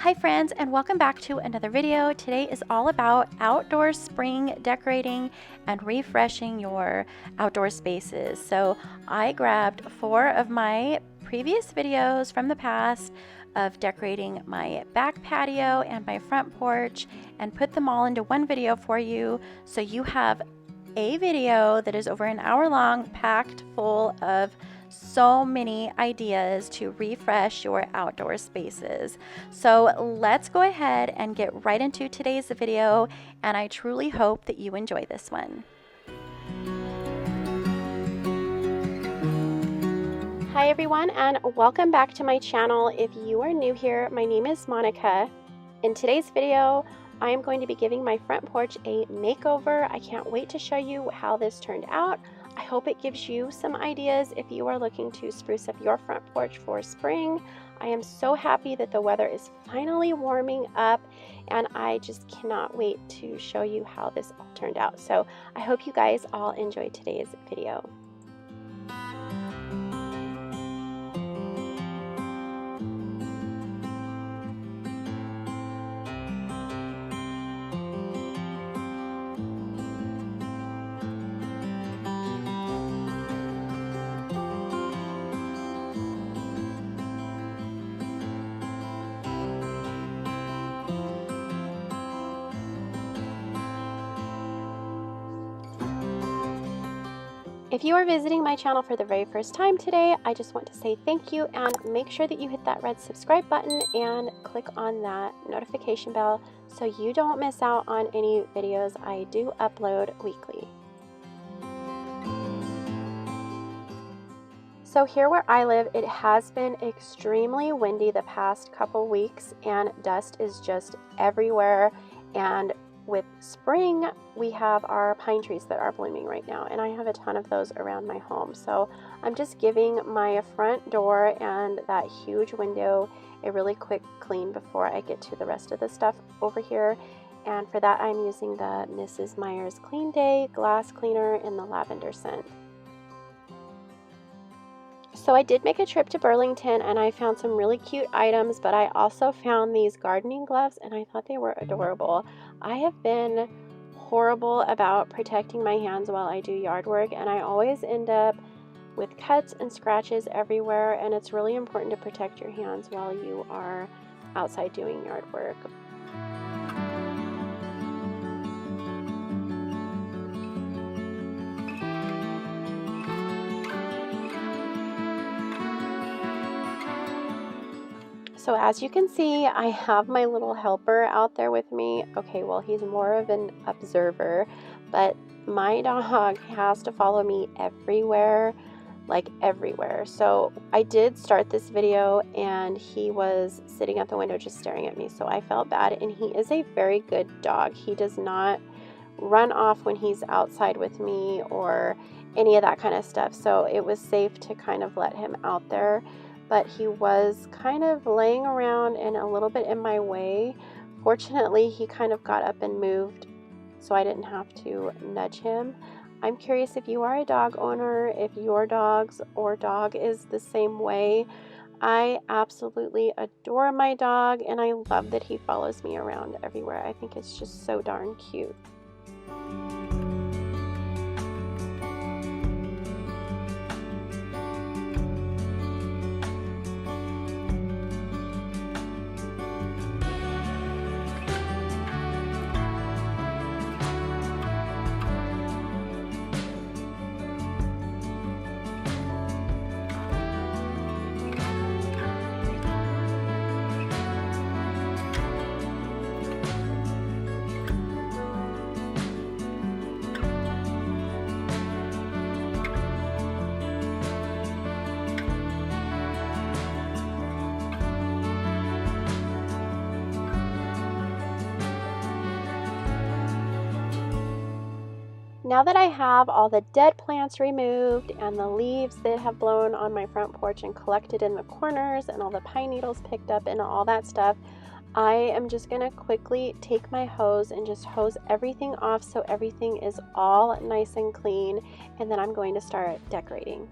Hi friends, and welcome back to another video. Today is all about outdoor spring decorating and refreshing your outdoor spaces. So I grabbed 4 of my previous videos from the past of decorating my back patio and my front porch and put them all into one video for you, so you have a video that is over an hour long, packed full of so many ideas to refresh your outdoor spaces. So let's go ahead and get right into today's video, and I truly hope that you enjoy this one. Hi everyone, and welcome back to my channel. If you are new here, my name is Monica. In today's video, I am going to be giving my front porch a makeover. I can't wait to show you how this turned out. I hope it gives you some ideas if you are looking to spruce up your front porch for spring. I am so happy that the weather is finally warming up, and I just cannot wait to show you how this all turned out. So I hope you guys all enjoyed today's video. If you are visiting my channel for the very first time today, I just want to say thank you, and make sure that you hit that red subscribe button and click on that notification bell so you don't miss out on any videos I do upload weekly. So here where I live, it has been extremely windy the past couple weeks, and dust is just everywhere. And with spring, we have our pine trees that are blooming right now, and I have a ton of those around my home. So I'm just giving my front door and that huge window a really quick clean before I get to the rest of the stuff over here. And for that, I'm using the Mrs. Meyer's Clean Day glass cleaner in the lavender scent. So I did make a trip to Burlington, and I found some really cute items, but I also found these gardening gloves, and I thought they were adorable. I have been horrible about protecting my hands while I do yard work, and I always end up with cuts and scratches everywhere, and it's really important to protect your hands while you are outside doing yard work. So as you can see, I have my little helper out there with me. Okay, well, he's more of an observer, but my dog has to follow me everywhere, like everywhere. So I did start this video and he was sitting at the window just staring at me, so I felt bad. And he is a very good dog. He does not run off when he's outside with me or any of that kind of stuff, so it was safe to kind of let him out there. But he was kind of laying around and a little bit in my way. Fortunately, he kind of got up and moved, so I didn't have to nudge him. I'm curious if you are a dog owner, if your dog is the same way. I absolutely adore my dog, and I love that he follows me around everywhere. I think it's just so darn cute. Now that I have all the dead plants removed and the leaves that have blown on my front porch and collected in the corners and all the pine needles picked up and all that stuff, I am just going to quickly take my hose and just hose everything off so everything is all nice and clean, and then I'm going to start decorating.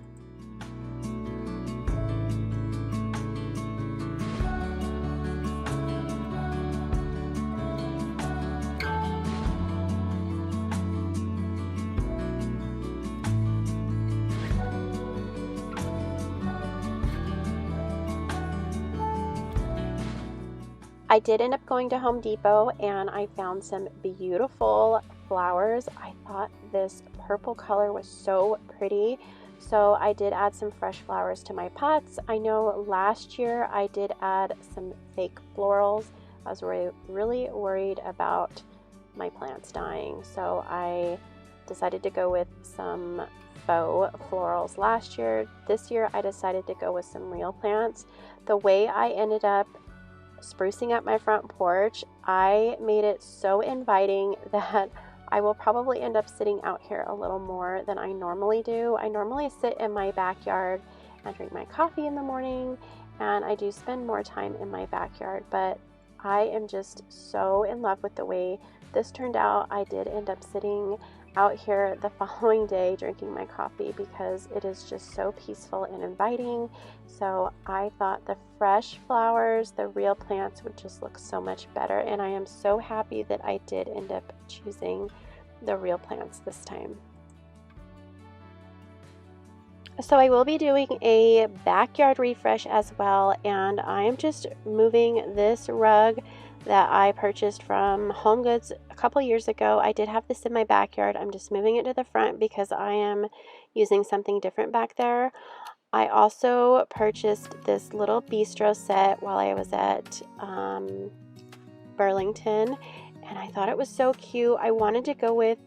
I did end up going to Home Depot and I found some beautiful flowers. I thought this purple color was so pretty. So I did add some fresh flowers to my pots. I know last year I did add some fake florals. I was really worried about my plants dying. So I decided to go with some faux florals last year. This year I decided to go with some real plants. The way I ended up sprucing up my front porch, I made it so inviting that I will probably end up sitting out here a little more than I normally do. I normally sit in my backyard and drink my coffee in the morning, and I do spend more time in my backyard, but I am just so in love with the way this turned out. I did end up sitting out here the following day drinking my coffee because it is just so peaceful and inviting. So I thought the fresh flowers, the real plants, would just look so much better, and I am so happy that I did end up choosing the real plants this time. So I will be doing a backyard refresh as well, and I am just moving this rug that I purchased from Home Goods a couple years ago. I did have this in my backyard. I'm just moving it to the front because I am using something different back there. I also purchased this little bistro set while I was at Burlington, and I thought it was so cute. I wanted to go with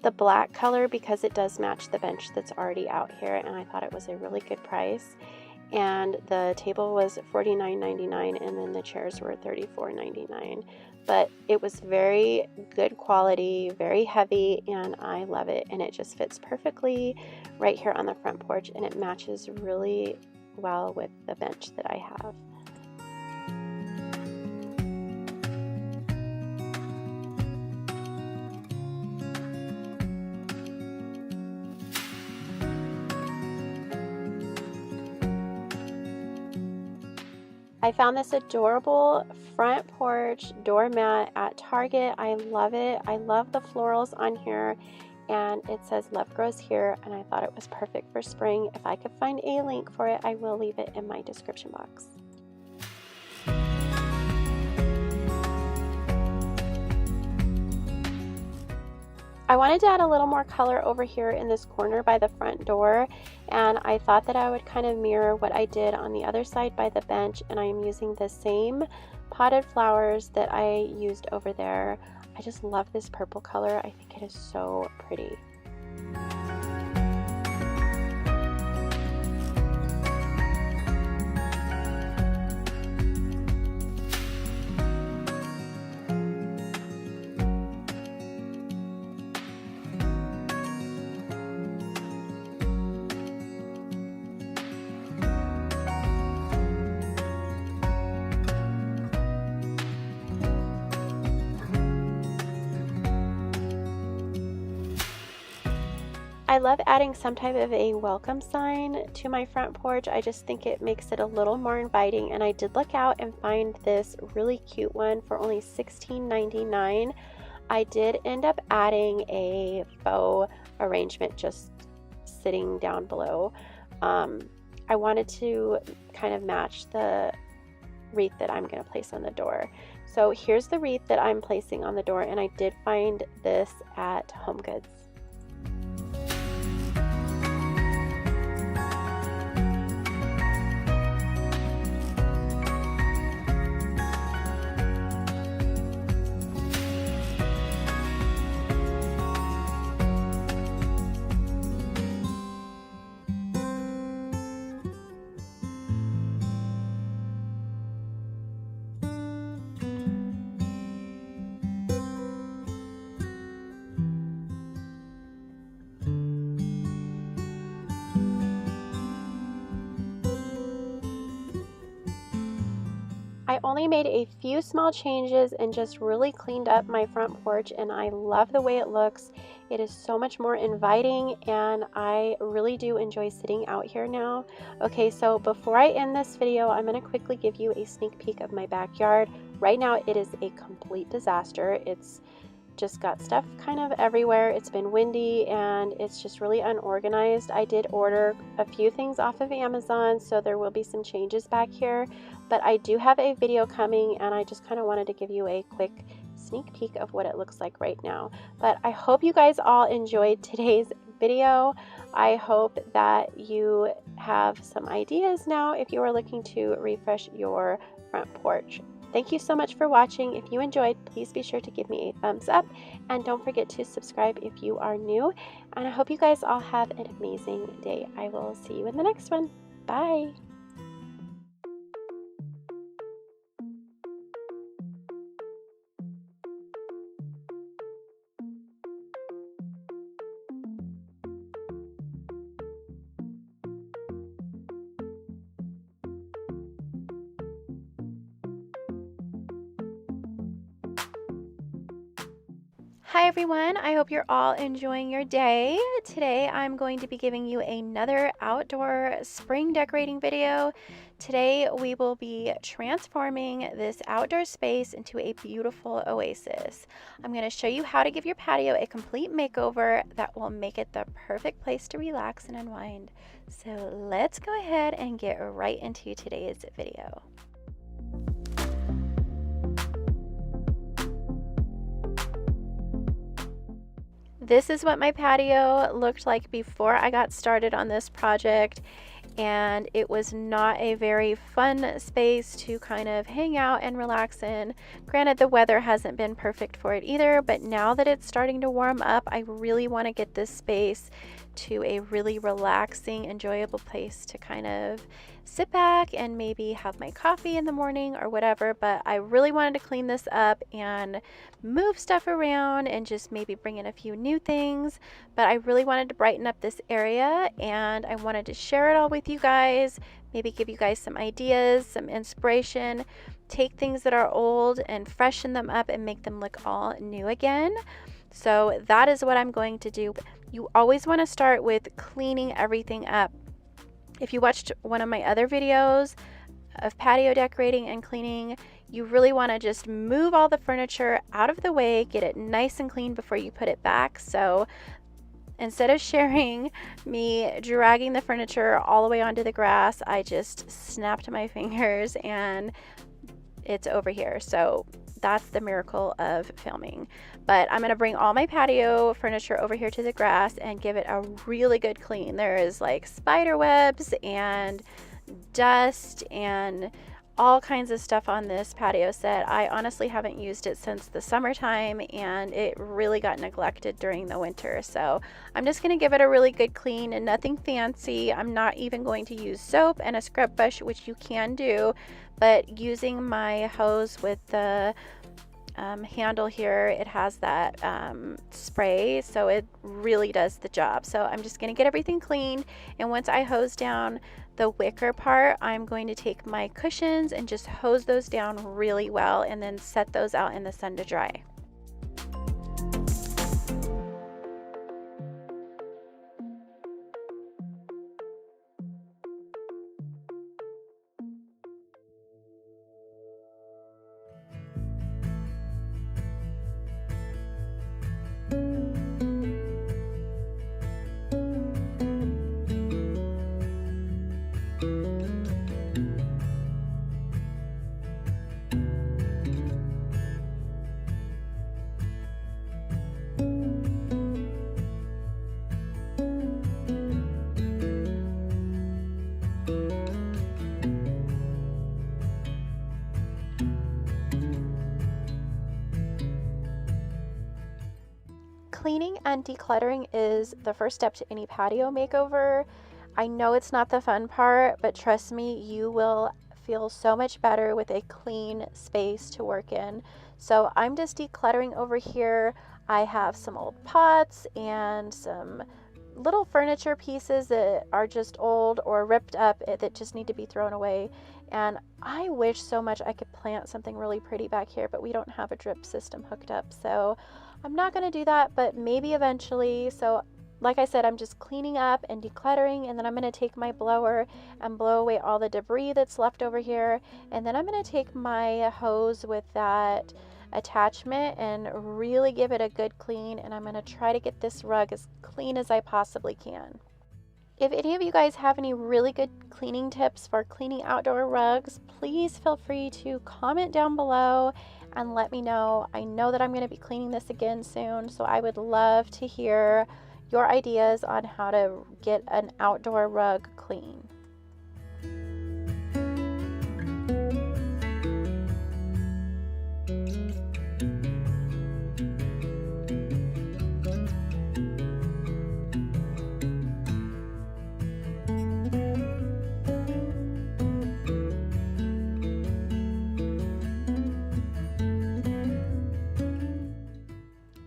the black color because it does match the bench that's already out here, and I thought it was a really good price. And the table was $49.99 and then the chairs were $34.99, but it was very good quality, very heavy, and I love it, and it just fits perfectly right here on the front porch, and it matches really well with the bench that I have. I found this adorable front porch doormat at Target. I love it. I love the florals on here, and it says love grows here, and I thought it was perfect for spring. If I could find a link for it, I will leave it in my description box. I wanted to add a little more color over here in this corner by the front door, and I thought that I would kind of mirror what I did on the other side by the bench, and I am using the same potted flowers that I used over there. I just love this purple color. I think it is so pretty. I love adding some type of a welcome sign to my front porch. I just think it makes it a little more inviting, and I did look out and find this really cute one for only $16.99. I did end up adding a faux arrangement just sitting down below. I wanted to kind of match the wreath that I'm going to place on the door. So here's the wreath that I'm placing on the door, and I did find this at Home Goods. I only made a few small changes and just really cleaned up my front porch, and I love the way it looks. It is so much more inviting, and I really do enjoy sitting out here now. Okay, so before I end this video, I'm going to quickly give you a sneak peek of my backyard. Right now it is a complete disaster. It's just got stuff kind of everywhere. It's been windy and it's just really unorganized. I did order a few things off of Amazon, so there will be some changes back here, but I do have a video coming and I just kind of wanted to give you a quick sneak peek of what it looks like right now. But I hope you guys all enjoyed today's video. I hope that you have some ideas now if you are looking to refresh your front porch. Thank you so much for watching. If you enjoyed, please be sure to give me a thumbs up and don't forget to subscribe if you are new. And I hope you guys all have an amazing day. I will see you in the next one. Bye. Hi everyone, I hope you're all enjoying your day. Today I'm going to be giving you another outdoor spring decorating video. Today we will be transforming this outdoor space into a beautiful oasis. I'm going to show you how to give your patio a complete makeover that will make it the perfect place to relax and unwind. So let's go ahead and get right into today's video. This is what my patio looked like before I got started on this project, and it was not a very fun space to kind of hang out and relax in. Granted, the weather hasn't been perfect for it either, but now that it's starting to warm up, I really want to get this space to a really relaxing, enjoyable place to kind of sit back and maybe have my coffee in the morning or whatever. But I really wanted to clean this up and move stuff around and just maybe bring in a few new things. But I really wanted to brighten up this area and I wanted to share it all with you guys, maybe give you guys some ideas, some inspiration, take things that are old and freshen them up and make them look all new again. So that is what I'm going to do. You always want to start with cleaning everything up. If you watched one of my other videos of patio decorating and cleaning, you really want to just move all the furniture out of the way, get it nice and clean before you put it back. So instead of sharing me dragging the furniture all the way onto the grass, I just snapped my fingers and it's over here. So that's the miracle of filming. But I'm going to bring all my patio furniture over here to the grass and give it a really good clean. There is like spider webs and dust and all kinds of stuff on this patio set. I honestly haven't used it since the summertime and it really got neglected during the winter. So I'm just going to give it a really good clean and nothing fancy. I'm not even going to use soap and a scrub brush, which you can do, but using my hose with the handle here, it has that spray, so it really does the job. So I'm just going to get everything cleaned, and once I hose down the wicker part, I'm going to take my cushions and just hose those down really well and then set those out in the sun to dry. Cleaning and decluttering is the first step to any patio makeover. I know it's not the fun part, but trust me, you will feel so much better with a clean space to work in. So I'm just decluttering over here. I have some old pots and some little furniture pieces that are just old or ripped up that just need to be thrown away. And I wish so much I could plant something really pretty back here, but we don't have a drip system hooked up. So I'm not going to do that, but maybe eventually. So like I said, I'm just cleaning up and decluttering, and then I'm going to take my blower and blow away all the debris that's left over here. And then I'm going to take my hose with that attachment and really give it a good clean, and I'm going to try to get this rug as clean as I possibly can. If any of you guys have any really good cleaning tips for cleaning outdoor rugs, please feel free to comment down below and let me know. I know that I'm going to be cleaning this again soon, so I would love to hear your ideas on how to get an outdoor rug clean.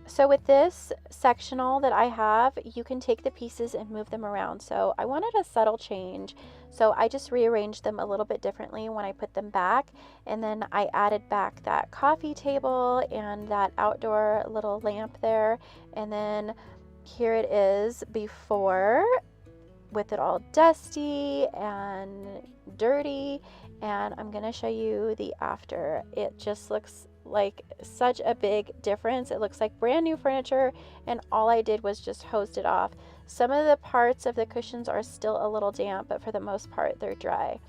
So with this sectional that I have, you can take the pieces and move them around. So I wanted a subtle change, so I just rearranged them a little bit differently when I put them back, and then I added back that coffee table and that outdoor little lamp there, and then here it is before with it all dusty and dirty, and I'm gonna show you the after. It just looks like such a big difference. It looks like brand new furniture, and all I did was just hosed it off. Some of the parts of the cushions are still a little damp, but for the most part they're dry.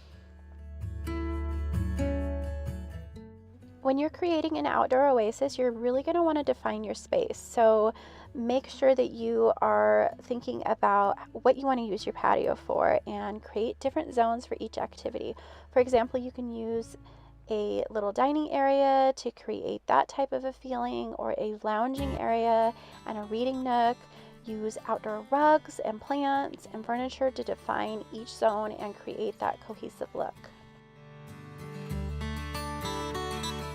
When you're creating an outdoor oasis, you're really going to want to define your space. So make sure that you are thinking about what you want to use your patio for and create different zones for each activity. For example, you can use a little dining area to create that type of a feeling, or a lounging area and a reading nook. Use outdoor rugs and plants and furniture to define each zone and create that cohesive look.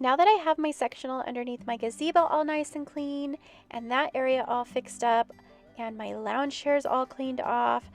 Now that I have my sectional underneath my gazebo all nice and clean, and that area all fixed up, and my lounge chairs all cleaned off,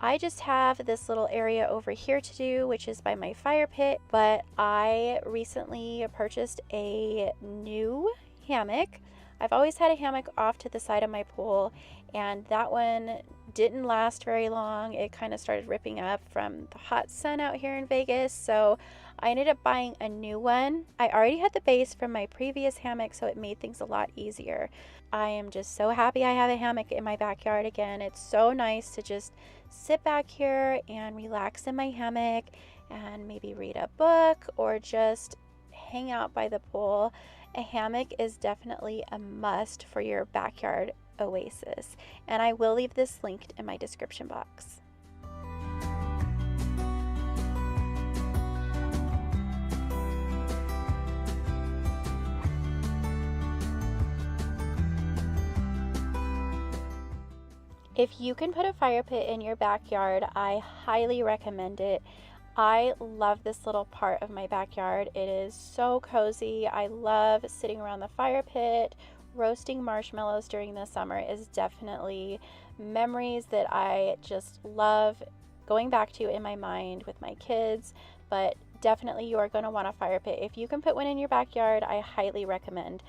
I just have this little area over here to do, which is by my fire pit. But I recently purchased a new hammock. I've always had a hammock off to the side of my pool, and that one didn't last very long. It kind of started ripping up from the hot sun out here in Vegas, so I ended up buying a new one. I already had the base from my previous hammock, so it made things a lot easier. I am just so happy I have a hammock in my backyard again. It's so nice to just sit back here and relax in my hammock and maybe read a book or just hang out by the pool. A hammock is definitely a must for your backyard oasis, and I will leave this linked in my description box. If you can put a fire pit in your backyard, I highly recommend it. I love this little part of my backyard. It is so cozy. I love sitting around the fire pit. Roasting marshmallows during the summer is definitely memories that I just love going back to in my mind with my kids. But definitely you are going to want a fire pit. If you can put one in your backyard, I highly recommend.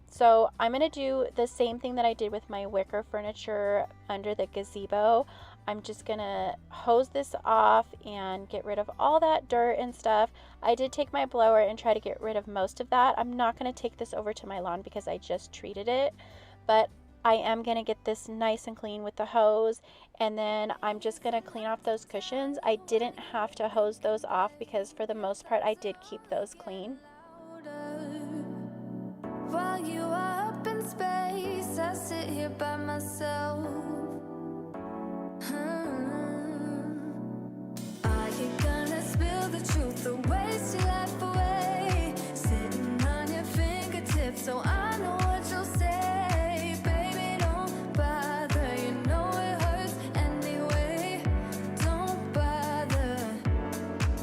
So I'm going to do the same thing that I did with my wicker furniture under the gazebo. I'm just going to hose this off and get rid of all that dirt and stuff. I did take my blower and try to get rid of most of that. I'm not going to take this over to my lawn because I just treated it, but I am going to get this nice and clean with the hose, and then I'm just going to clean off those cushions. I didn't have to hose those off because for the most part I did keep those clean. While you are up in space, I sit here by myself. Are you gonna spill the truth, the waste your life away? Sitting on your fingertips, so I know what you'll say. Baby, don't bother, you know it hurts anyway. Don't bother,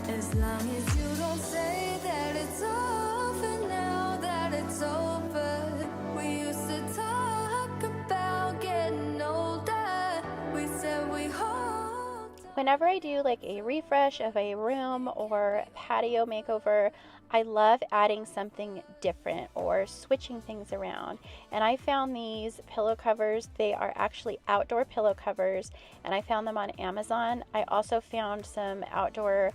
as long as you don't say that it's over now, that it's over. We used to talk about getting older. We said we hold. Whenever I do like a refresh of a room or patio makeover, I love adding something different or switching things around. And I found these pillow covers. They are actually outdoor pillow covers, and I found them on Amazon. I also found some outdoor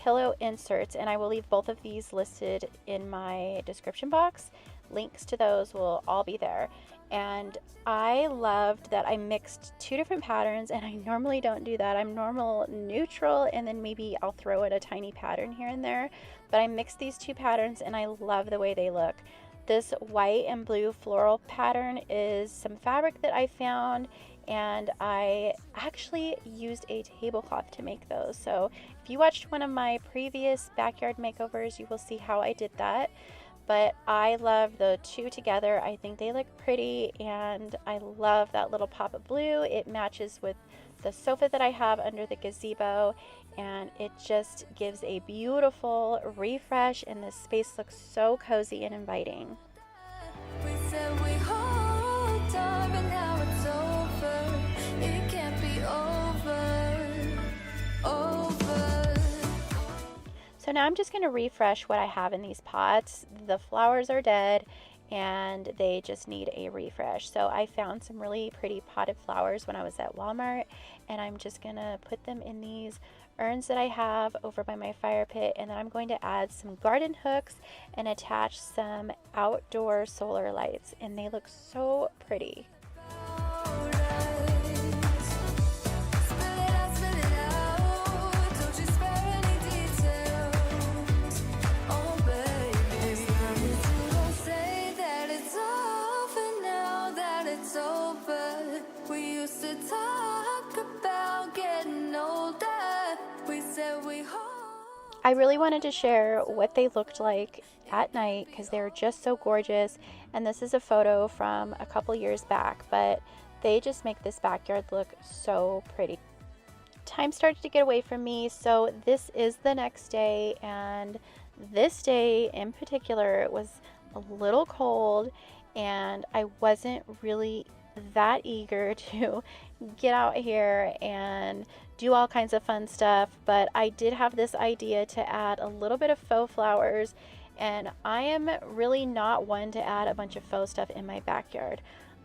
pillow inserts, and I will leave both of these listed in my description box. Links to those will all be there. And I loved that I mixed two different patterns, and I normally don't do that. I'm normal neutral, and then maybe I'll throw in a tiny pattern here and there. But I mixed these two patterns, and I love the way they look. This white and blue floral pattern is some fabric that I found, and I actually used a tablecloth to make those. So if you watched one of my previous backyard makeovers, you will see how I did that. But I love the two together. I think they look pretty, and I love that little pop of blue. It matches with the sofa that I have under the gazebo, and it just gives a beautiful refresh, and this space looks so cozy and inviting. We said we hold on, but now it's over. It can't be over. So now I'm just going to refresh what I have in these pots. The flowers are dead and they just need a refresh. So I found some really pretty potted flowers when I was at Walmart, and I'm just going to put them in these urns that I have over by my fire pit, and then I'm going to add some garden hooks and attach some outdoor solar lights, and they look so pretty. I really wanted to share what they looked like at night because they're just so gorgeous, and this is a photo from a couple years back, but they just make this backyard look so pretty. Time started to get away from me, so this is the next day, and this day in particular was a little cold, and I wasn't really that eager to get out here and do all kinds of fun stuff, but I did have this idea to add a little bit of faux flowers, and I am really not one to add a bunch of faux stuff in my backyard.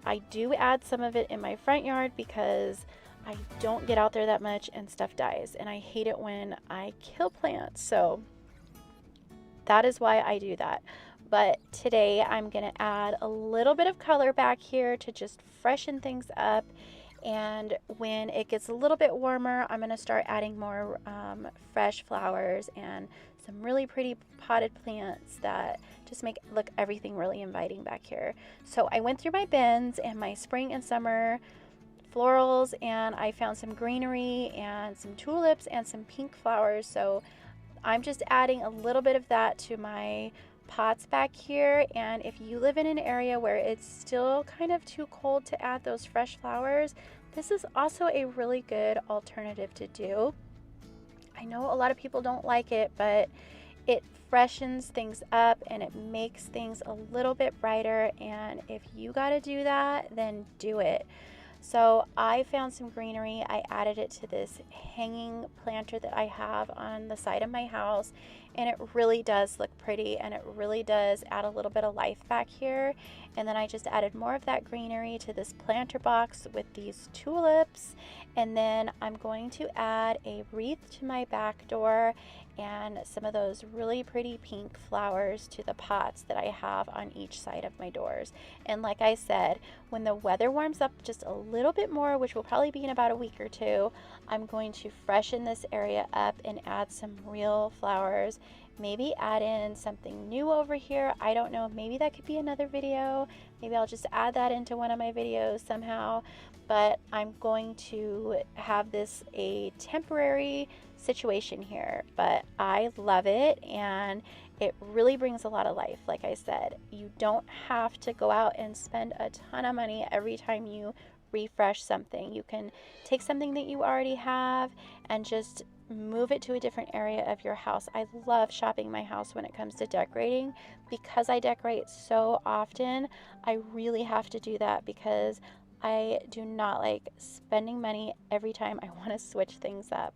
I do add some of it in my front yard because I don't get out there that much and stuff dies, and I hate it when I kill plants, so that is why I do that. But today I'm going to add a little bit of color back here to just freshen things up, and when it gets a little bit warmer, I'm going to start adding more fresh flowers and some really pretty potted plants that just make look everything really inviting back here. So I went through my bins and my spring and summer florals, and I found some greenery and some tulips and some pink flowers. So I'm just adding a little bit of that to my pots back here, and if you live in an area where it's still kind of too cold to add those fresh flowers, this is also a really good alternative to do. I know a lot of people don't like it, but it freshens things up and it makes things a little bit brighter, and if you got to do that, then do it. So I found some greenery. I added it to this hanging planter that I have on the side of my house, and it really does look pretty, and it really does add a little bit of life back here. And then I just added more of that greenery to this planter box with these tulips, and then I'm going to add a wreath to my back door and some of those really pretty pink flowers to the pots that I have on each side of my doors. And like I said, when the weather warms up just a little bit more, which will probably be in about a week or two, I'm going to freshen this area up and add some real flowers. Maybe add in something new over here. I don't know, maybe that could be another video. Maybe I'll just add that into one of my videos somehow. But I'm going to have this a temporary situation here, but I love it, and it really brings a lot of life. Like I said, you don't have to go out and spend a ton of money every time you refresh something. You can take something that you already have and just move it to a different area of your house. I love shopping my house when it comes to decorating because I decorate so often. I really have to do that because I do not like spending money every time I want to switch things up.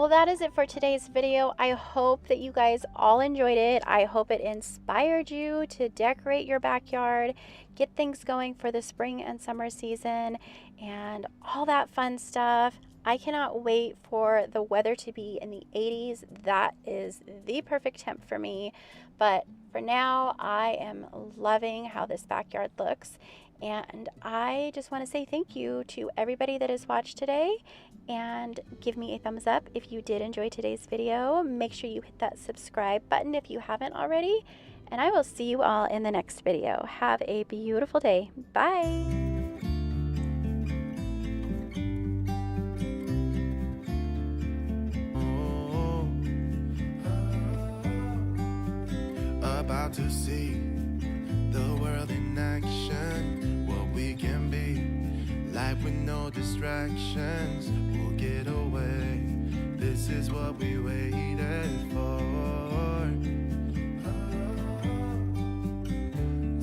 Well, that is it for today's video. I hope that you guys all enjoyed it. I hope it inspired you to decorate your backyard, get things going for the spring and summer season, and all that fun stuff. I cannot wait for the weather to be in the 80s. That is the perfect temp for me. But for now, I am loving how this backyard looks. And I just want to say thank you to everybody that has watched today, and give me a thumbs up if you did enjoy today's video. Make sure you hit that subscribe button if you haven't already, and I will see you all in the next video. Have a beautiful day. Bye. About to see the world in action, what we can be, life with no distractions. We'll get away, this is what we waited for.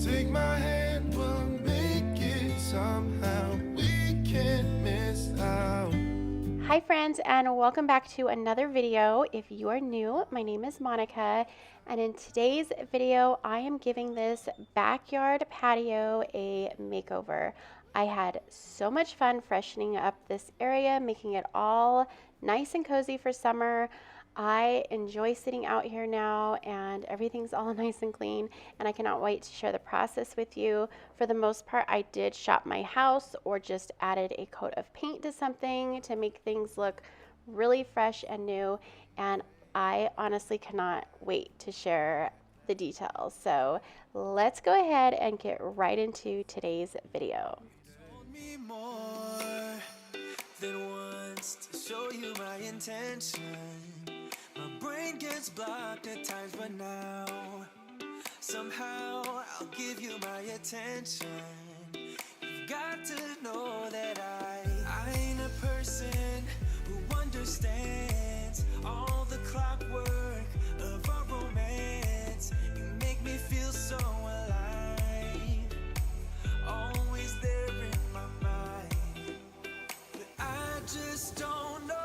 Take my hand, we'll make it somehow, we can't miss out. Hi friends, and welcome back to another video. If you are new, my name is Monica, and in today's video I am giving this backyard patio a makeover. I had so much fun freshening up this area, making it all nice and cozy for summer. I enjoy sitting out here now, and everything's all nice and clean, and I cannot wait to share the process with you. For the most part, I did shop my house or just added a coat of paint to something to make things look really fresh and new, and I honestly cannot wait to share the details. So let's go ahead and get right into today's video. Me more than once to show you my intention. My brain gets blocked at times, but now somehow I'll give you my attention. You've got to know that I ain't a person who understands all the clockwork of our romance. You make me feel so alive, always there in my mind, but I just don't know.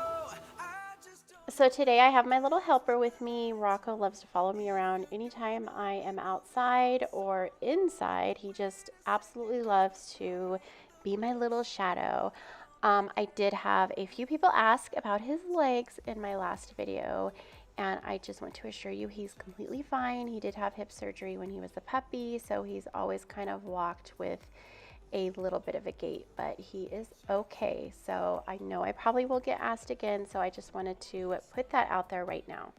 So today I have my little helper with me. Rocco loves to follow me around anytime I am outside or inside. He just absolutely loves to be my little shadow. I did have a few people ask about his legs in my last video, and I just want to assure you he's completely fine. He did have hip surgery when he was a puppy, so he's always kind of walked with a little bit of a gait, but he is okay. So I know I probably will get asked again, so I just wanted to put that out there right now.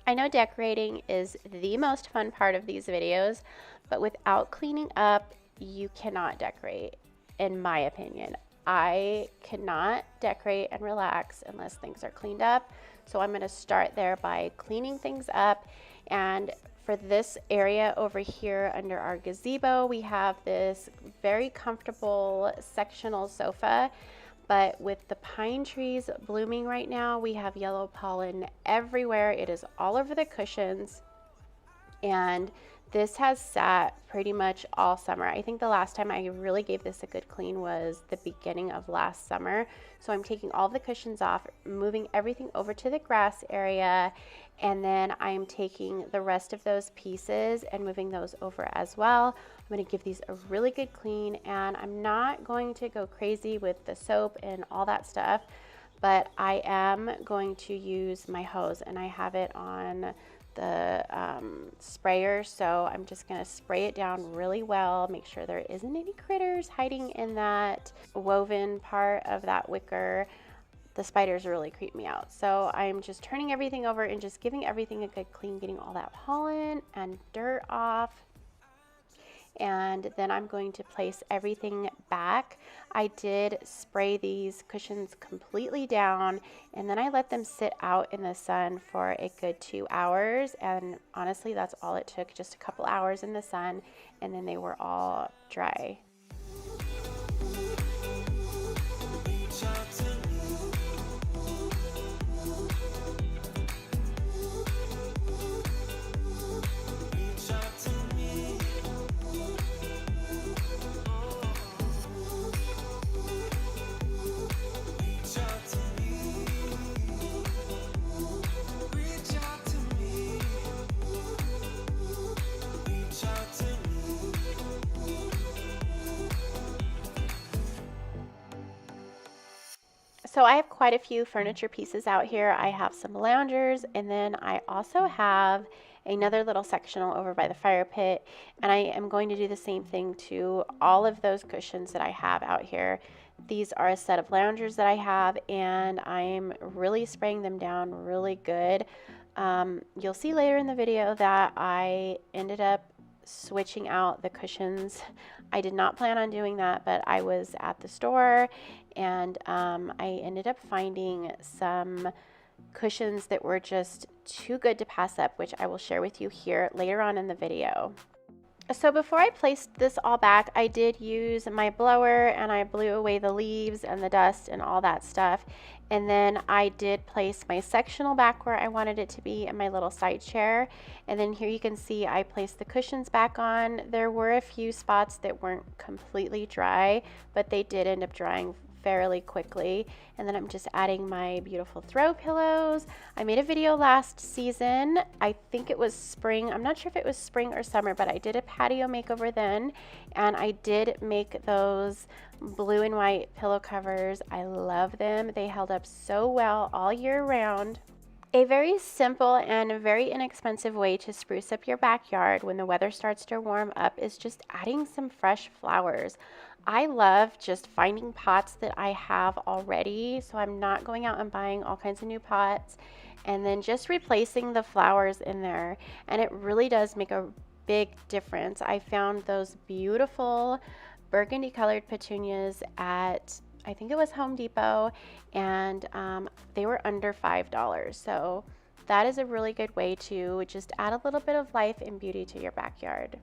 I know decorating is the most fun part of these videos, but without cleaning up, you cannot decorate, in my opinion. I cannot decorate and relax unless things are cleaned up. So I'm going to start there by cleaning things up. And for this area over here under our gazebo, we have this very comfortable sectional sofa, but with the pine trees blooming right now, we have yellow pollen everywhere. It is all over the cushions, and this has sat pretty much all summer. I think the last time I really gave this a good clean was the beginning of last summer. So I'm taking all the cushions off, moving everything over to the grass area, and then I'm taking the rest of those pieces and moving those over as well. I'm going to give these a really good clean, and I'm not going to go crazy with the soap and all that stuff, but I am going to use my hose, and I have it on the sprayer, so I'm just going to spray it down really well, make sure there isn't any critters hiding in that woven part of that wicker. The spiders really creep me out, so I'm just turning everything over and just giving everything a good clean, getting all that pollen and dirt off. And then I'm going to place everything back. I did spray these cushions completely down, and then I let them sit out in the sun for a good 2 hours, and honestly that's all it took, just a couple hours in the sun, and then they were all dry. So I have quite a few furniture pieces out here. I have some loungers, and then I also have another little sectional over by the fire pit, and I am going to do the same thing to all of those cushions that I have out here. These are a set of loungers that I have, and I'm really spraying them down really good. You'll see later in the video that I ended up switching out the cushions. I did not plan on doing that, but I was at the store and I ended up finding some cushions that were just too good to pass up, which I will share with you here later on in the video. So before I placed this all back, I did use my blower and I blew away the leaves and the dust and all that stuff. And then I did place my sectional back where I wanted it to be in my little side chair. And then here you can see I placed the cushions back on. There were a few spots that weren't completely dry, but they did end up drying fairly quickly. And then I'm just adding my beautiful throw pillows. I made a video last season. I think it was spring. I'm not sure if it was spring or summer, but I did a patio makeover then, and I did make those blue and white pillow covers. I love them. They held up so well all year round. A very simple and very inexpensive way to spruce up your backyard when the weather starts to warm up is just adding some fresh flowers. I love just finding pots that I have already, so I'm not going out and buying all kinds of new pots, and then just replacing the flowers in there, and it really does make a big difference. I found those beautiful burgundy colored petunias at, I think it was Home Depot, and they were under $5, so that is a really good way to just add a little bit of life and beauty to your backyard.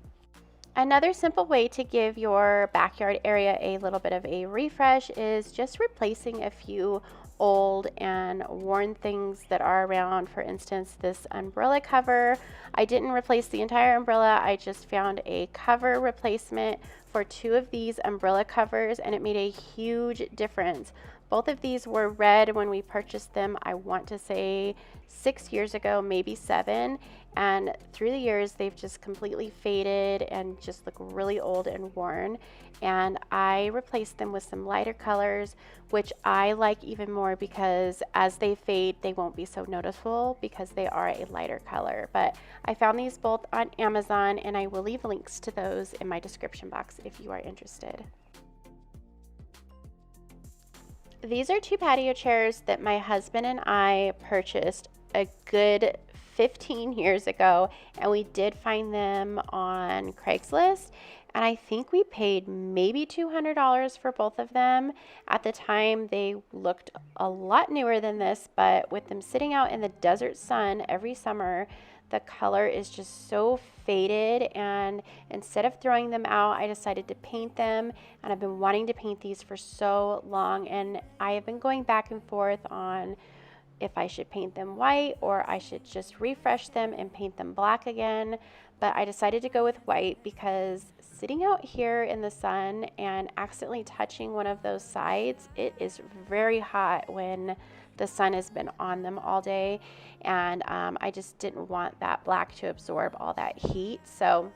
Another simple way to give your backyard area a little bit of a refresh is just replacing a few old and worn things that are around. For instance, this umbrella cover. I didn't replace the entire umbrella. I just found a cover replacement for 2 of these umbrella covers, and it made a huge difference. Both of these were red when we purchased them, I want to say 6 years ago, maybe 7. And through the years, they've just completely faded and just look really old and worn. And I replaced them with some lighter colors, which I like even more because as they fade, they won't be so noticeable because they are a lighter color. But I found these both on Amazon, and I will leave links to those in my description box if you are interested. These are 2 patio chairs that my husband and I purchased a good 15 years ago, and we did find them on Craigslist, and I think we paid maybe $200 for both of them. At the time, they looked a lot newer than this, but with them sitting out in the desert sun every summer, the color is just so faded, and instead of throwing them out, I decided to paint them, and I've been wanting to paint these for so long, and I have been going back and forth on if I should paint them white or I should just refresh them and paint them black again. But I decided to go with white because sitting out here in the sun and accidentally touching one of those sides, it is very hot when the sun has been on them all day, and I just didn't want that black to absorb all that heat. So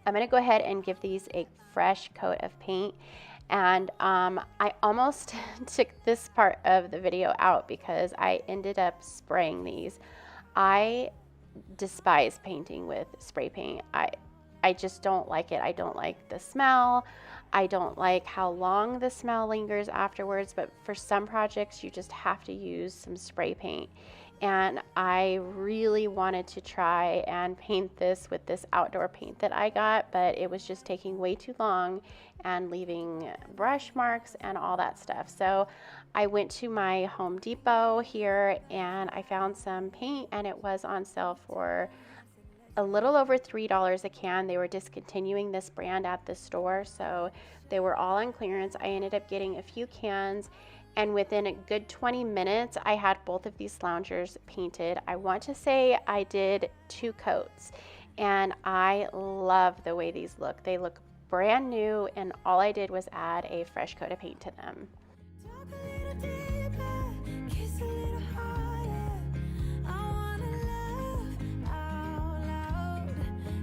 I'm going to go ahead and give these a fresh coat of paint. And I almost took this part of the video out because I ended up spraying these. I despise painting with spray paint. I just don't like it. I don't like the smell. I don't like how long the smell lingers afterwards, but for some projects you just have to use some spray paint. And I really wanted to try and paint this with this outdoor paint that I got, but it was just taking way too long and leaving brush marks and all that stuff. So I went to my Home Depot here and I found some paint, and it was on sale for a little over $3 a can. They were discontinuing this brand at the store, so they were all on clearance. I ended up getting a few cans, and within a good 20 minutes, I had both of these loungers painted. I want to say I did 2 coats, and I love the way these look. They look brand new, and all I did was add a fresh coat of paint to them. Talk a little deeper, kiss a little harder. I wanna love out loud.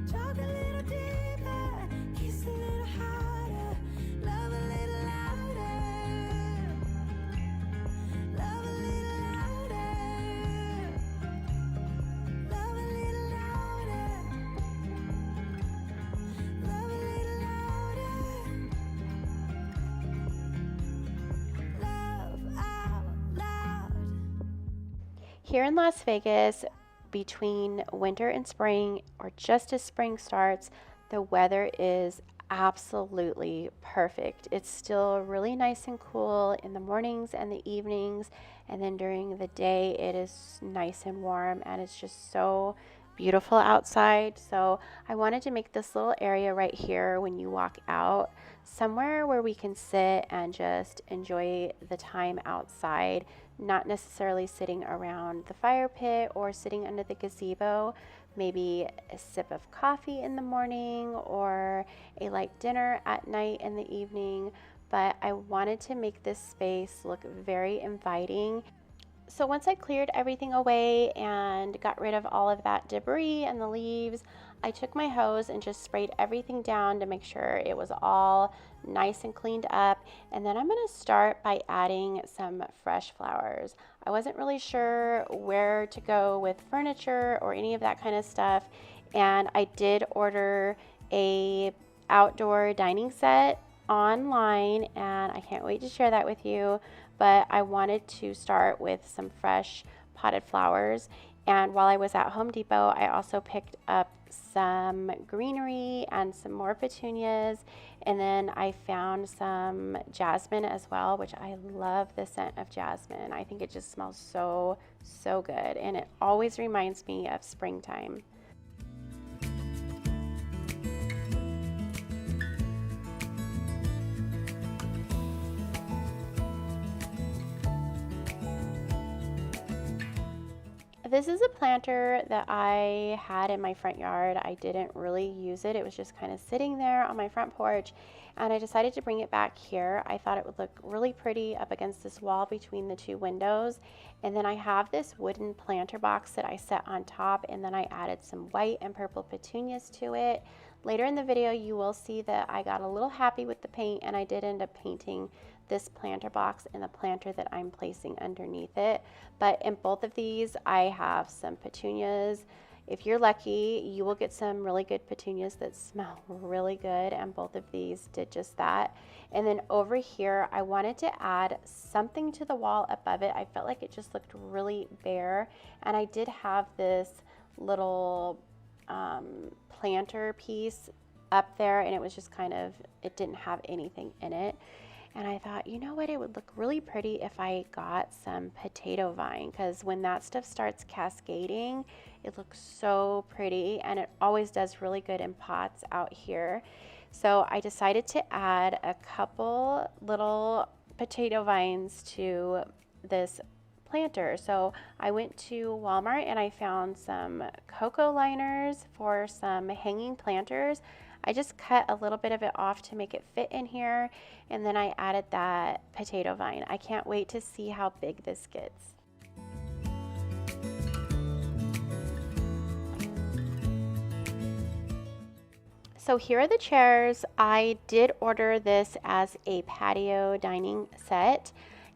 Talk a little deeper, kiss a little harder, love a little louder. Here in Las Vegas, between winter and spring, or just as spring starts, the weather is absolutely perfect. It's still really nice and cool in the mornings and the evenings, and then during the day it is nice and warm, and it's just so beautiful outside. So I wanted to make this little area right here when you walk out somewhere where we can sit and just enjoy the time outside, not necessarily sitting around the fire pit or sitting under the gazebo. Maybe a sip of coffee in the morning or a light dinner at night in the evening. But I wanted to make this space look very inviting. So once I cleared everything away and got rid of all of that debris and the leaves, I took my hose and just sprayed everything down to make sure it was all nice and cleaned up. And then I'm going to start by adding some fresh flowers. I wasn't really sure where to go with furniture or any of that kind of stuff, and I did order a outdoor dining set online, and I can't wait to share that with you. But I wanted to start with some fresh potted flowers. And while I was at Home Depot, I also picked up some greenery and some more petunias. And then I found some jasmine as well, which I love the scent of jasmine. I think it just smells so, so good. And it always reminds me of springtime. This is a planter that I had in my front yard. I didn't really use it. It was just kind of sitting there on my front porch, and I decided to bring it back here. I thought it would look really pretty up against this wall between the two windows. And then I have this wooden planter box that I set on top, and then I added some white and purple petunias to it. Later in the video, you will see that I got a little happy with the paint, and I did end up painting this planter box and the planter that I'm placing underneath it. But in both of these, I have some petunias. If you're lucky, you will get some really good petunias that smell really good, and both of these did just that. And then over here, I wanted to add something to the wall above it. I felt like it just looked really bare, and I did have this little planter piece up there, and it was just kind of, it didn't have anything in it. And I thought, you know what, it would look really pretty if I got some potato vine, because when that stuff starts cascading, it looks so pretty, and it always does really good in pots out here. So I decided to add a couple little potato vines to this planter. So I went to Walmart and I found some cocoa liners for some hanging planters. I just cut a little bit of it off to make it fit in here, and then I added that potato vine. I can't wait to see how big this gets. So here are the chairs. I did order this as a patio dining set,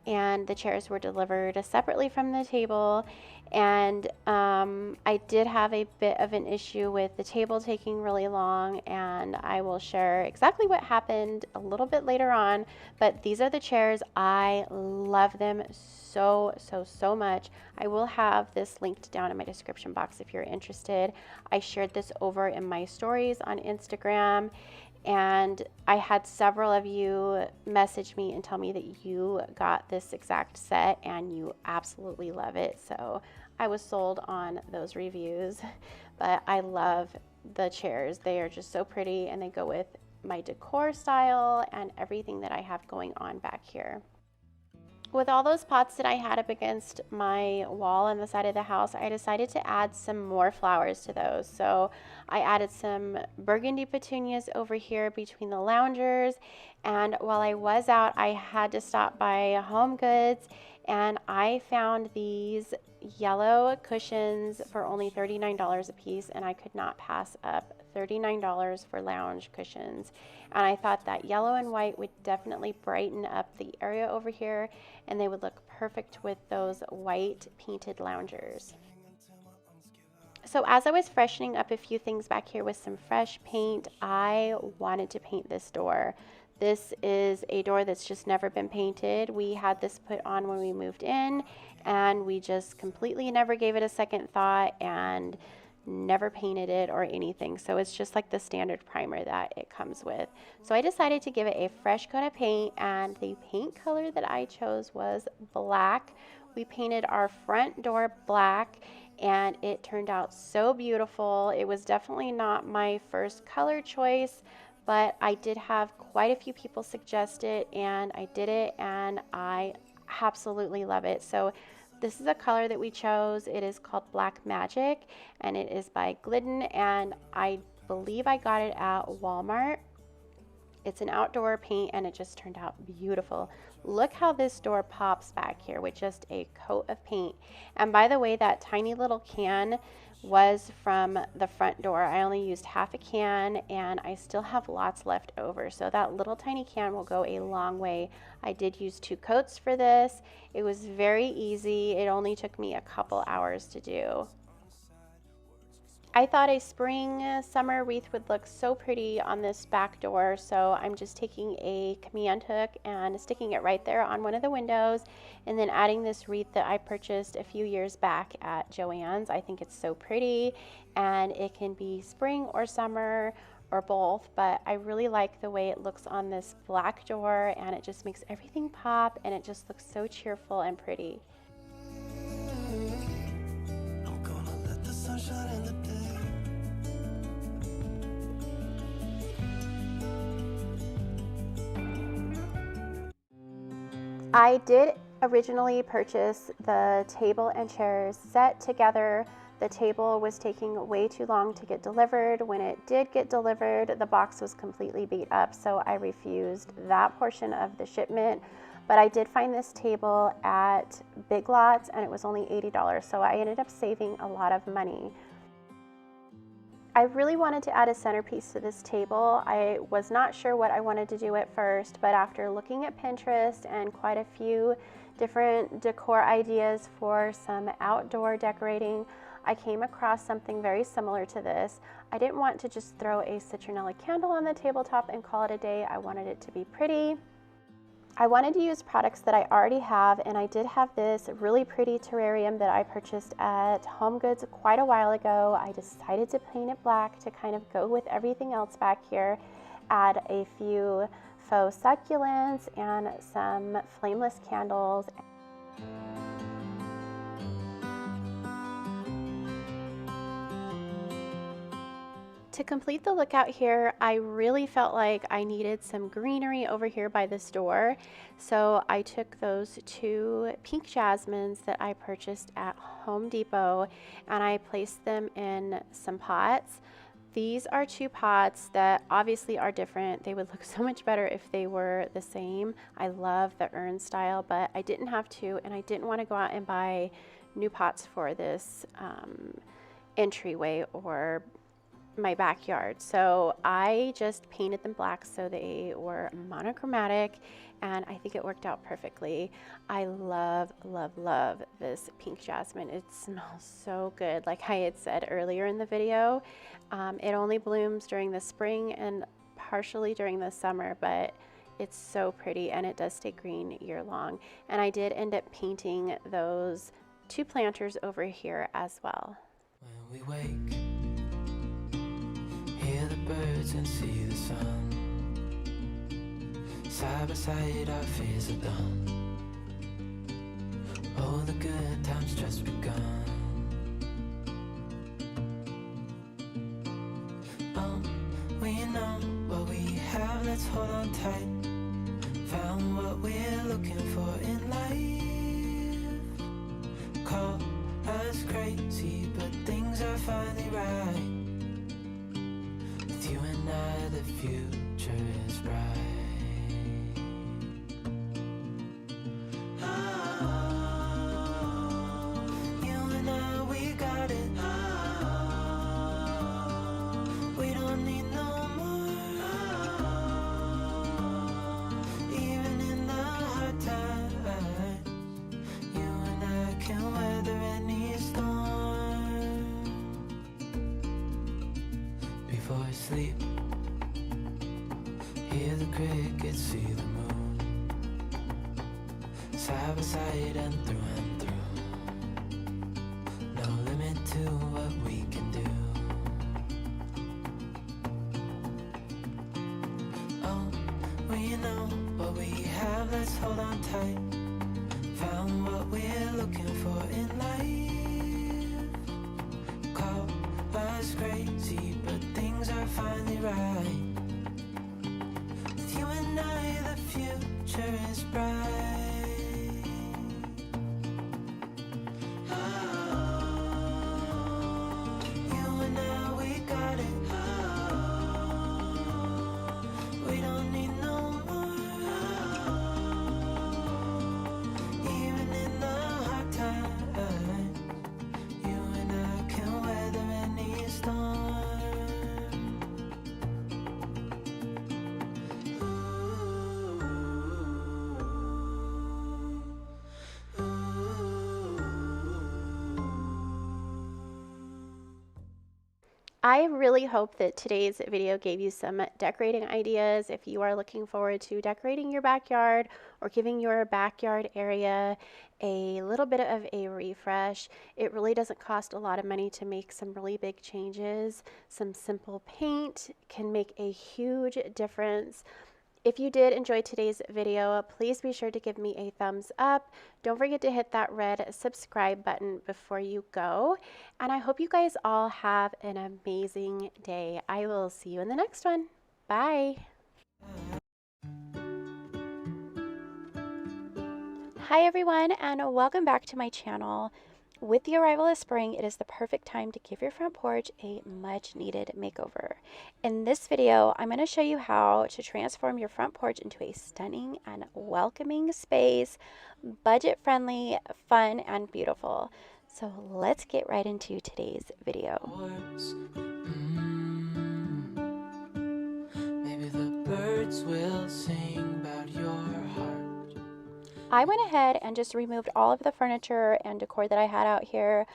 and the chairs were delivered separately from the table. And I did have a bit of an issue with the table taking really long, and I will share exactly what happened a little bit later on. But these are the chairs. I love them so, so, so much. I will have this linked down in my description box if you're interested. I shared this over in my stories on Instagram, and I had several of you message me and tell me that you got this exact set and you absolutely love it. So I was sold on those reviews. But I love the chairs. They are just so pretty, and they go with my decor style and everything that I have going on back here. With all those pots that I had up against my wall on the side of the house, I decided to add some more flowers to those. So I added some burgundy petunias over here between the loungers. And while I was out, I had to stop by Home Goods, and I found these yellow cushions for only $39 a piece, and I could not pass up $39 for lounge cushions. And I thought that yellow and white would definitely brighten up the area over here, and they would look perfect with those white painted loungers. So as I was freshening up a few things back here with some fresh paint, I wanted to paint this door. This is a door that's just never been painted. We had this put on when we moved in, and we just completely never gave it a second thought and never painted it or anything. So it's just like the standard primer that it comes with. So I decided to give it a fresh coat of paint, and the paint color that I chose was black. We painted our front door black, and it turned out so beautiful. It was definitely not my first color choice, but I did have quite a few people suggest it, and I did it, and I absolutely love it. So this is a color that we chose. It is called Black Magic, and it is by Glidden, and I believe I got it at Walmart. It's an outdoor paint, and it just turned out beautiful. Look how this door pops back here with just a coat of paint. And by the way, that tiny little can was from the front door. I only used half a can, and I still have lots left over. So that little tiny can will go a long way. I did use 2 coats for this. It was very easy. It only took me a couple hours to do. I thought a spring summer wreath would look so pretty on this back door, so I'm just taking a command hook and sticking it right there on one of the windows, and then adding this wreath that I purchased a few years back at Joann's. I think it's so pretty, and it can be spring or summer or both, but I really like the way it looks on this black door, and it just makes everything pop, and it just looks so cheerful and pretty. I'm gonna let the sun shine in the day. I did originally purchase the table and chairs set together. The table was taking way too long to get delivered. When it did get delivered, the box was completely beat up, so I refused that portion of the shipment. But I did find this table at Big Lots, and it was only $80, so I ended up saving a lot of money. I really wanted to add a centerpiece to this table. I was not sure what I wanted to do at first, but after looking at Pinterest and quite a few different decor ideas for some outdoor decorating, I came across something very similar to this. I didn't want to just throw a citronella candle on the tabletop and call it a day. I wanted it to be pretty. I wanted to use products that I already have, and I did have this really pretty terrarium that I purchased at Home Goods quite a while ago. I decided to paint it black to kind of go with everything else back here, add a few faux succulents and some flameless candles. To complete the look out here, I really felt like I needed some greenery over here by this door. So I took those 2 pink jasmines that I purchased at Home Depot, and I placed them in some pots. These are 2 pots that obviously are different. They would look so much better if they were the same. I love the urn style, but I didn't have to, and I didn't want to go out and buy new pots for this entryway or my backyard. So I just painted them black so they were monochromatic, and I think it worked out perfectly. I love, love, love this pink jasmine. It smells so good. Like I had said earlier in the video, it only blooms during the spring and partially during the summer, but it's so pretty, and it does stay green year long. And I did end up painting those 2 planters over here as well. When we wake, hear the birds and see the sun. Side by side our fears are done. Oh, the good times just begun. Oh, we know what we have, let's hold on tight. Found what we're looking for in life. Call us crazy, but things are finally right. With you and I, the future is bright. You and I, we got it. We don't need no more. Even in the hard times, you and I can weather any storm. Before I sleep, Hear the crickets, see the moon, side by side and through and through. No limit to what we can do. Oh, well, you know what we have, let's hold on tight. Found what we're looking for in life. Call us crazy, but things are finally right. With you and I, the future is bright. You and I, we got it. We don't need no more. Even in the hard times, you and I can weather any storm. I really hope that today's video gave you some decorating ideas. If you are looking forward to decorating your backyard or giving your backyard area a little bit of a refresh, it really doesn't cost a lot of money to make some really big changes. Some simple paint can make a huge difference. If you did enjoy today's video, please be sure to give me a thumbs up. Don't forget to hit that red subscribe button before you go. And I hope you guys all have an amazing day. I will see you in the next one. Bye. Hi everyone, and welcome back to my channel. With the arrival of spring, it is the perfect time to give your front porch a much needed makeover. In this video, I'm going to show you how to transform your front porch into a stunning and welcoming space, budget friendly, fun, and beautiful. So let's get right into today's video. Maybe the birds will sing about your heart. I went ahead and just removed all of the furniture and decor that I had out here.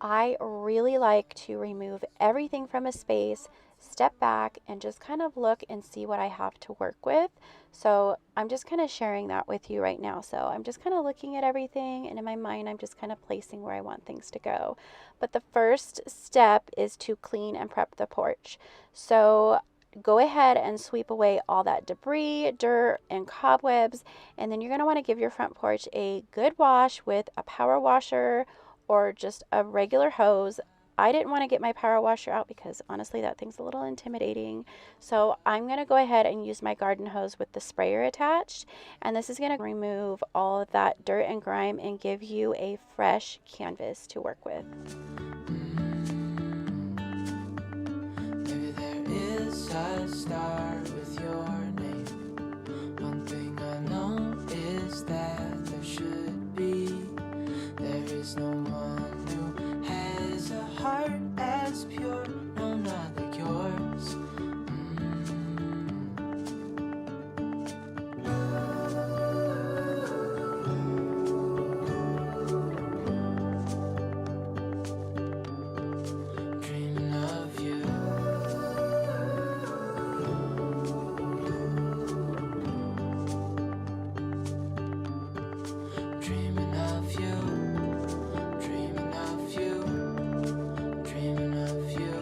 I really like to remove everything from a space, step back, and just kind of look and see what I have to work with. So I'm just kind of sharing that with you right now. So I'm just kind of looking at everything, and in my mind, I'm just kind of placing where I want things to go. But the first step is to clean and prep the porch. So go ahead and sweep away all that debris, dirt, and cobwebs, and then you're going to want to give your front porch a good wash with a power washer or just a regular hose. I didn't want to get my power washer out because honestly that thing's a little intimidating. So I'm going to go ahead and use my garden hose with the sprayer attached, and this is going to remove all of that dirt and grime and give you a fresh canvas to work with. A star with your name. One thing I know is that there should be. There is no one who has a heart as pure, no, not like yours. Dreaming of you. Dreaming of you, dreaming of you, dreaming of you,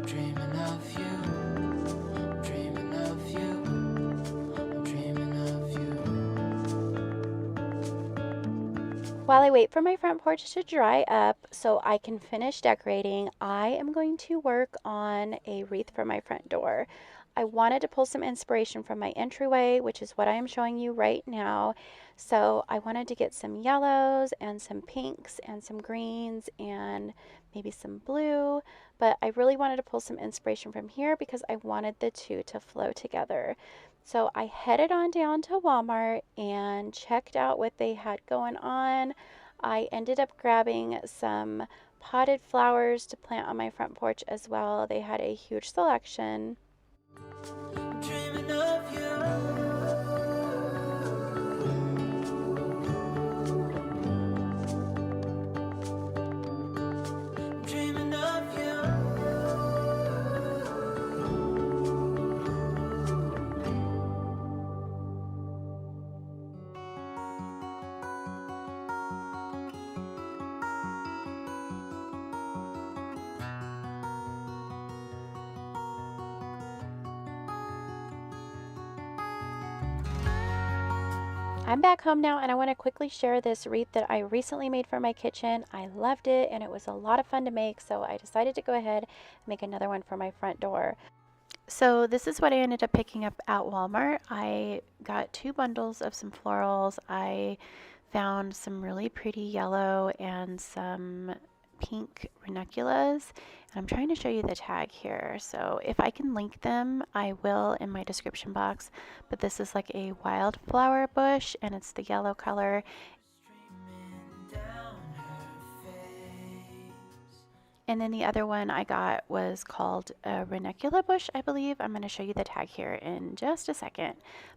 dreaming of you, dreaming of you, dreaming of you. While I wait for my front porch to dry up so I can finish decorating, I am going to work on a wreath for my front door. I wanted to pull some inspiration from my entryway, which is what I am showing you right now. So I wanted to get some yellows and some pinks and some greens and maybe some blue, but I really wanted to pull some inspiration from here because I wanted the two to flow together. So I headed on down to Walmart and checked out what they had going on. I ended up grabbing some potted flowers to plant on my front porch as well. They had a huge selection. Dreaming of you. Dreaming of you. I'm back home now, and I want to quickly share this wreath that I recently made for my kitchen. I loved it, and it was a lot of fun to make, so I decided to go ahead and make another one for my front door. So this is what I ended up picking up at Walmart. I got 2 bundles of some florals. I found some really pretty yellow and some pink ranunculus. And I'm trying to show you the tag here. So if I can link them, I will in my description box. But this is like a wildflower bush, and it's the yellow color. And then the other one I got was called a ranunculus bush, I believe. I'm going to show you the tag here in just a second.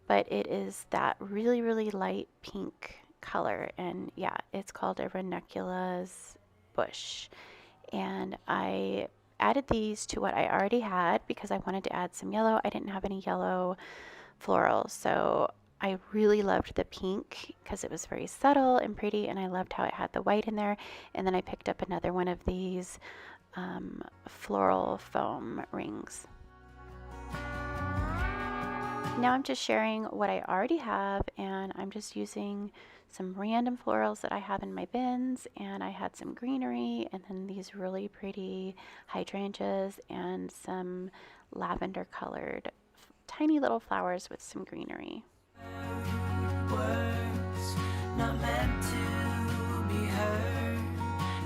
But it is that really, really light pink color. And yeah, it's called a ranunculus bush. And I added these to what I already had because I wanted to add some yellow. I didn't have any yellow florals. So I really loved the pink because it was very subtle and pretty, and I loved how it had the white in there. And then I picked up another one of these floral foam rings. Now I'm just sharing what I already have, and I'm just using some random florals that I have in my bins, and I had some greenery and then these really pretty hydrangeas and some lavender colored tiny little flowers with some greenery. Words not meant to be heard.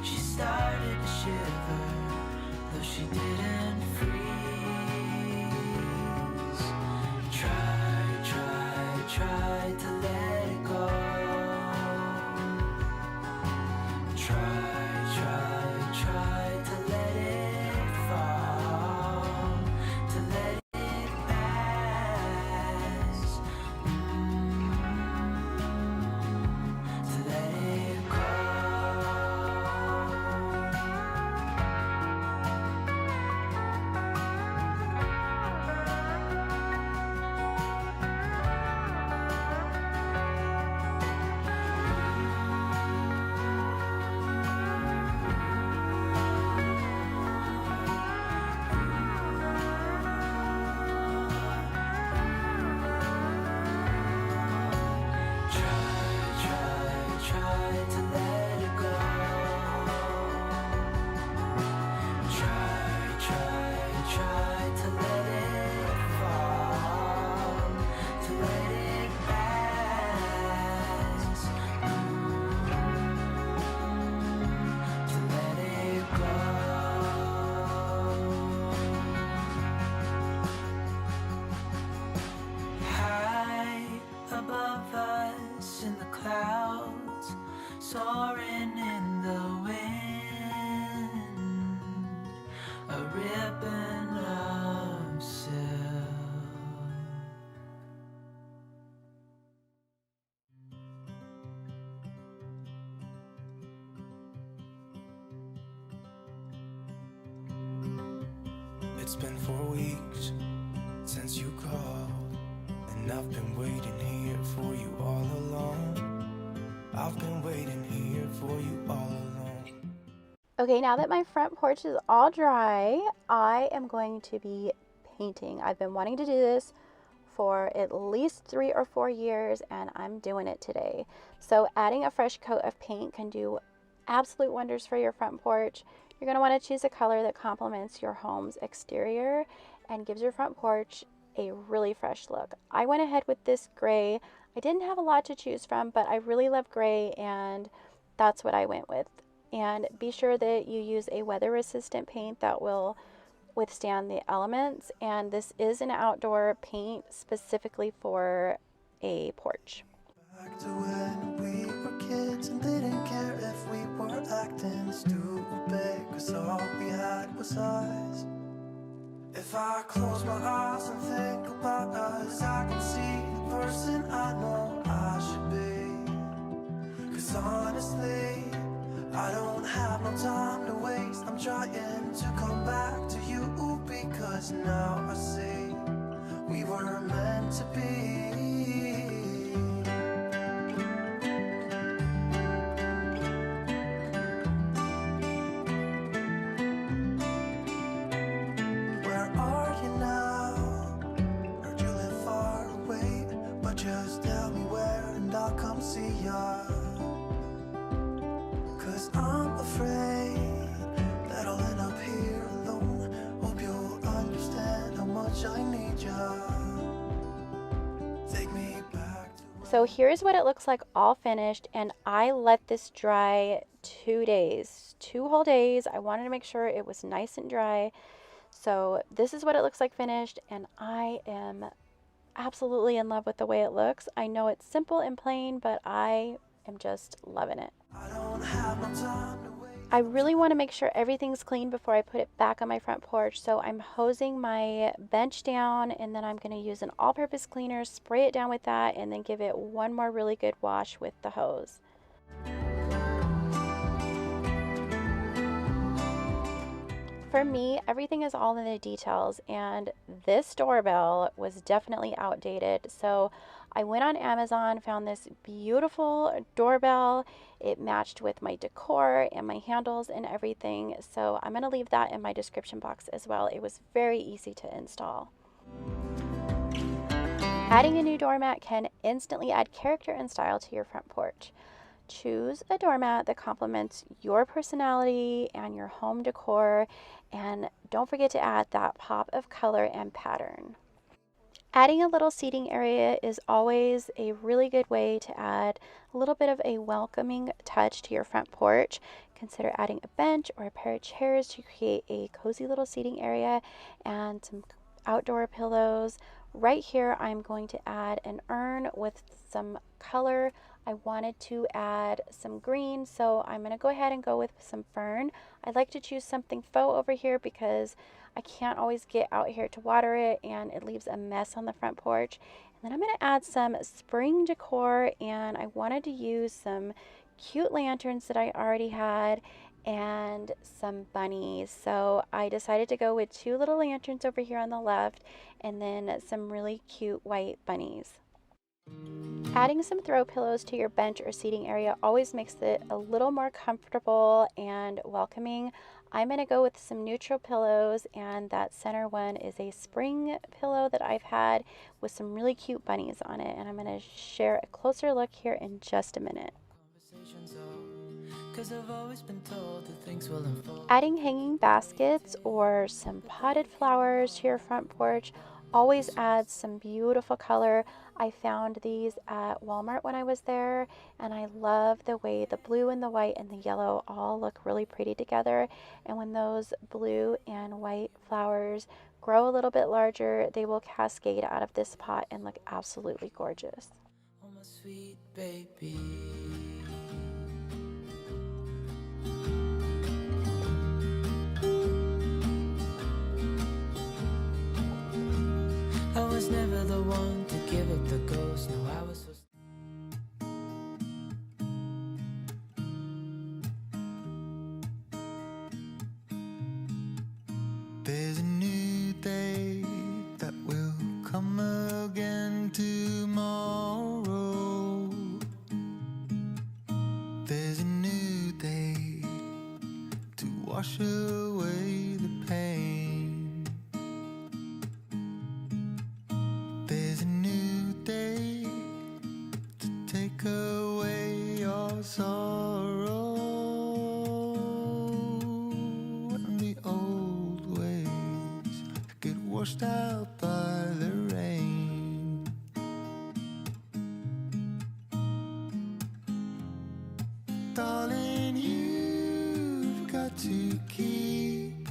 She started to shiver, though she didn't freeze. Try to let it go. Try to let it fall, to let it pass, to let it go. Soaring in the wind, a ribbon of silk. It's been 4 weeks since you called, and I've been waiting here for you all along. I've been waiting here for you all along. Okay, now that my front porch is all dry, I am going to be painting. I've been wanting to do this for at least 3 or 4 years, and I'm doing it today. So adding a fresh coat of paint can do absolute wonders for your front porch. You're going to want to choose a color that complements your home's exterior and gives your front porch a really fresh look. I went ahead with this gray. I didn't have a lot to choose from, but I really love gray, and that's what I went with. And be sure that you use a weather-resistant paint that will withstand the elements. And this is an outdoor paint specifically for a porch. Back to when we were kids and didn't care if we were acting stupid, 'cause all we had was us. If I close my eyes and think about us, I can see the person I know I should be. 'Cause honestly, I don't have no time to waste. I'm trying to come back to you, because now I see we were meant to be. shiny jar. Take me back to So here's what it looks like all finished, and I let this dry 2 days, 2 whole days. I wanted to make sure it was nice and dry. So this is what it looks like finished, and I am absolutely in love with the way it looks. I know it's simple and plain, but I am just loving it. I don't have no time to wait. I really want to make sure everything's clean before I put it back on my front porch, so I'm hosing my bench down, and then I'm going to use an all-purpose cleaner, spray it down with that, and then give it one more really good wash with the hose. For me, everything is all in the details, and this doorbell was definitely outdated. So I went on Amazon, found this beautiful doorbell. It matched with my decor and my handles and everything. So I'm going to leave that in my description box as well. It was very easy to install. Adding a new doormat can instantly add character and style to your front porch. Choose a doormat that complements your personality and your home decor, and don't forget to add that pop of color and pattern. Adding a little seating area is always a really good way to add a little bit of a welcoming touch to your front porch. Consider adding a bench or a pair of chairs to create a cozy little seating area and some outdoor pillows. Right here, I'm going to add an urn with some color. I wanted to add some green, so I'm going to go ahead and go with some fern. I'd like to choose something faux over here because I can't always get out here to water it, and it leaves a mess on the front porch. And then I'm going to add some spring decor, and I wanted to use some cute lanterns that I already had and some bunnies. So I decided to go with 2 little lanterns over here on the left and then some really cute white bunnies. Adding some throw pillows to your bench or seating area always makes it a little more comfortable and welcoming. I'm going to go with some neutral pillows, and that center one is a spring pillow that I've had with some really cute bunnies on it, and I'm going to share a closer look here in just a minute. Adding hanging baskets or some potted flowers to your front porch always adds some beautiful color. I found these at Walmart when I was there, and I love the way the blue and the white and the yellow all look really pretty together. And when those blue and white flowers grow a little bit larger, they will cascade out of this pot and look absolutely gorgeous. Oh, my sweet baby. I was never the one to give up the ghost. No, I was so. There's a new day that will come again tomorrow. There's a new day to wash away the pain. There's a new day to take away your sorrow, and the old ways get washed out by the rain. Darling, you've got to keep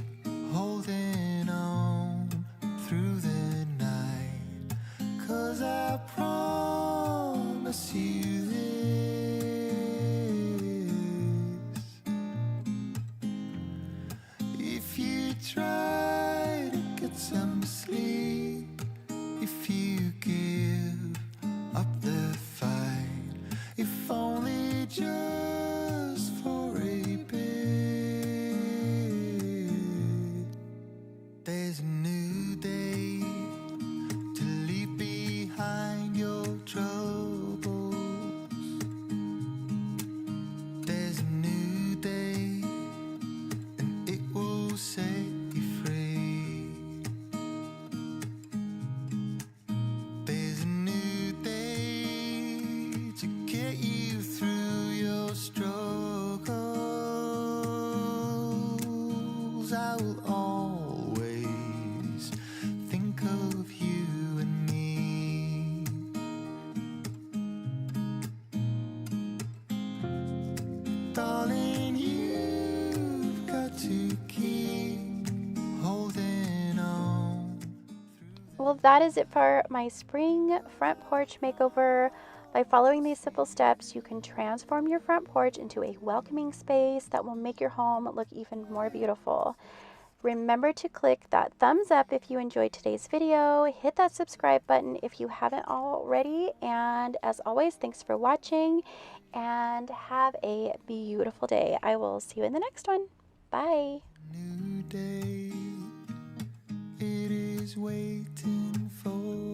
holding on through the night, 'cause I promise you this: if you try to get some sleep, if you give up the fight, if only just for a bit, there's a new day to leave behind your troubles. There's a new day, and it will set you free. There's a new day to get you through your struggles. I will always darling, you've got to keep holding on. Well, that is it for my spring front porch makeover. By following these simple steps, you can transform your front porch into a welcoming space that will make your home look even more beautiful. Remember to click that thumbs up if you enjoyed today's video. Hit that subscribe button if you haven't already. And as always, thanks for watching and have a beautiful day. I will see you in the next one. Bye. New day, it is waiting for